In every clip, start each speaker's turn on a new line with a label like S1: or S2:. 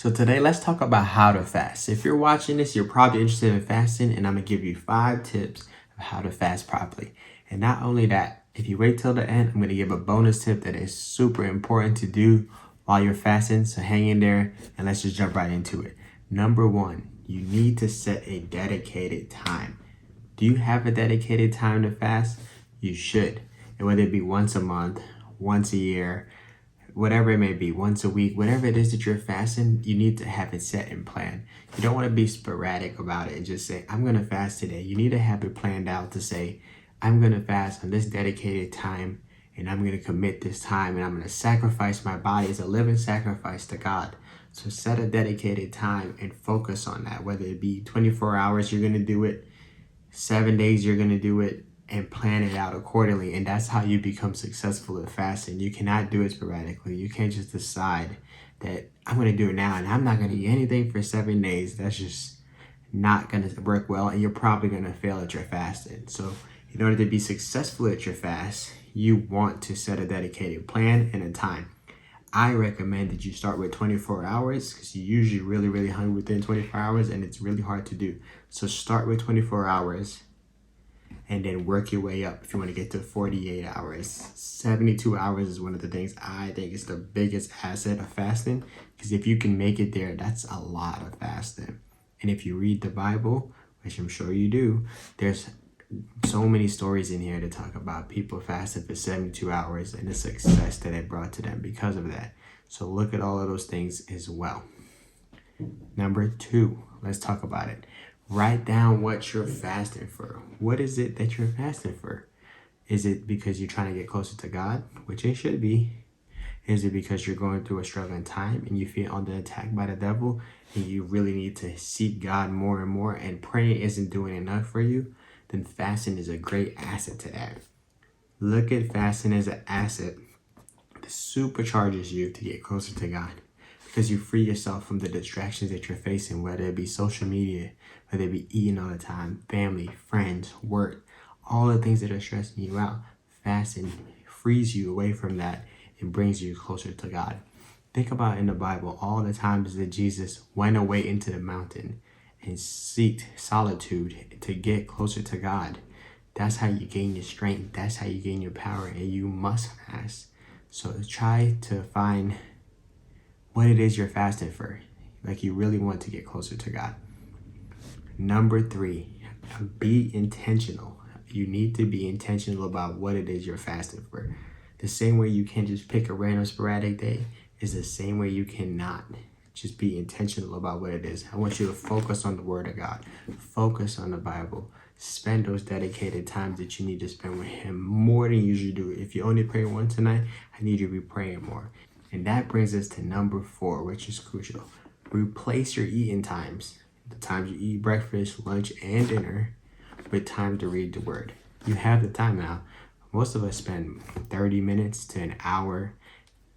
S1: So today, let's talk about how to fast. If you're watching this, you're probably interested in fasting, and I'm going to give you 5 tips of how to fast properly. And not only that, if you wait till the end, I'm going to give a bonus tip that is super important to do while you're fasting. So hang in there and let's just jump right into it. Number 1, you need to set a dedicated time. Do you have a dedicated time to fast? You should. And whether it be once a month, once a year, whatever it may be, once a week, whatever it is that you're fasting, you need to have it set and planned. You don't want to be sporadic about it and just say, I'm going to fast today. You need to have it planned out to say, I'm going to fast on this dedicated time, and I'm going to commit this time, and I'm going to sacrifice my body as a living sacrifice to God. So set a dedicated time and focus on that, whether it be 24 hours, you're going to do it, 7 days, you're going to do it, and plan it out accordingly. And that's how you become successful at fasting. You cannot do it sporadically. You can't just decide that I'm going to do it now and I'm not going to eat anything for 7 days. That's just not going to work well, and you're probably going to fail at your fasting. So in order to be successful at your fast, you want to set a dedicated plan and a time. I recommend that you start with 24 hours because you're usually really hungry within 24 hours, and it's really hard to do. So start with 24 hours and then work your way up if you want to get to 48 hours. 72 hours is one of the things I think is the biggest asset of fasting, because if you can make it there, that's a lot of fasting. And if you read the Bible, which I'm sure you do, there's so many stories in here to talk about people fasting for 72 hours and the success that it brought to them because of that. So look at all of those things as well. Number 2, let's talk about it. Write down what you're fasting for. What is it that you're fasting for? Is it because you're trying to get closer to God, which it should be? Is it because you're going through a struggling time and you feel under attack by the devil and you really need to seek God more and more, and praying isn't doing enough for you? Then fasting is a great asset to that. Look at fasting as an asset that supercharges you to get closer to God, because you free yourself from the distractions that you're facing, whether it be social media, whether it be eating all the time, family, friends, work, all the things that are stressing you out. Fasting frees you away from that and brings you closer to God. Think about in the Bible all the times that Jesus went away into the mountain and sought solitude to get closer to God. That's how you gain your strength. That's how you gain your power, and you must fast. So try to find what it is you're fasting for. Like you really want to get closer to God. Number 3, be intentional. You need to be intentional about what it is you're fasting for. The same way you can't just pick a random sporadic day is the same way you cannot just be intentional about what it is. I want you to focus on the Word of God. Focus on the Bible. Spend those dedicated times that you need to spend with Him more than you usually do. If you only pray once a night, I need you to be praying more. And that brings us to number 4, which is crucial. Replace your eating times, the times you eat breakfast, lunch, and dinner, with time to read the Word. You have the time now. Most of us spend 30 minutes to an hour,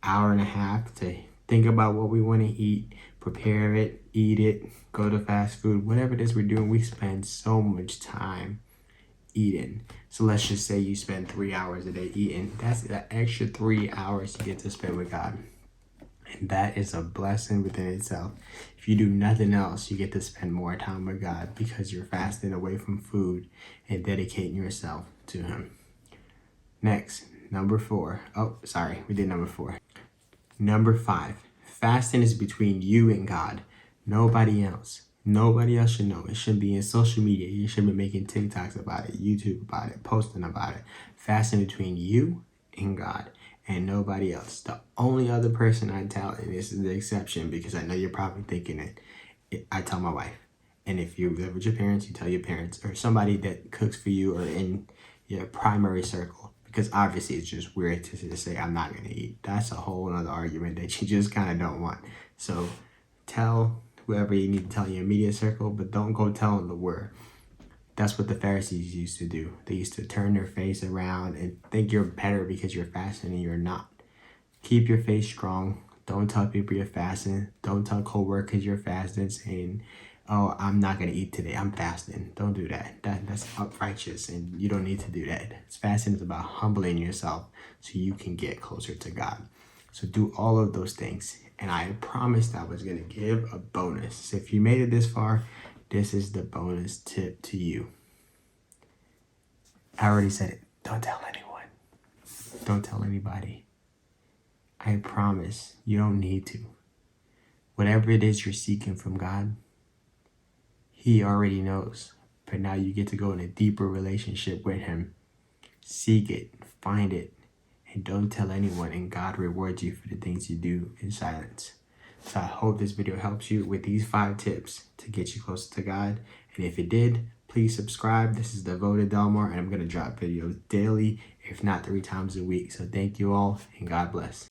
S1: hour and a half to think about what we want to eat, prepare it, eat it, go to fast food, whatever it is we're doing. We spend so much time eating. So let's just say you spend 3 hours a day eating. That's the extra 3 hours you get to spend with God. And that is a blessing within itself. If you do nothing else, you get to spend more time with God because you're fasting away from food and dedicating yourself to Him. Next, number 4. Oh, sorry, we did number 4. Number 5, fasting is between you and God. Nobody else. Nobody else should know. It shouldn't be in social media. You shouldn't be making TikToks about it, YouTube about it, posting about it. Fasting between you and God and nobody else. The only other person I tell, and this is the exception because I know you're probably thinking it, I tell my wife. And if you live with your parents, you tell your parents, or somebody that cooks for you or in your primary circle. Because obviously it's just weird to say, I'm not going to eat. That's a whole other argument that you just kind of don't want. So tell whoever you need to tell in your immediate circle, but don't go telling the word. That's what the Pharisees used to do. They used to turn their face around and think you're better because you're fasting and you're not. Keep your faith strong. Don't tell people you're fasting. Don't tell coworkers you're fasting saying, oh, I'm not going to eat today. I'm fasting. Don't do that. That's unrighteous, and you don't need to do that. Fasting is about humbling yourself so you can get closer to God. So do all of those things. And I promised I was going to give a bonus. So if you made it this far, this is the bonus tip to you. I already said it. Don't tell anyone. Don't tell anybody. I promise you don't need to. Whatever it is you're seeking from God, He already knows. But now you get to go in a deeper relationship with Him. Seek it, find it, and don't tell anyone, and God rewards you for the things you do in silence. So I hope this video helps you with these 5 tips to get you closer to God. And if it did, please subscribe. This is Devoted Delmar, and I'm going to drop videos daily, if not 3 times a week. So thank you all, and God bless.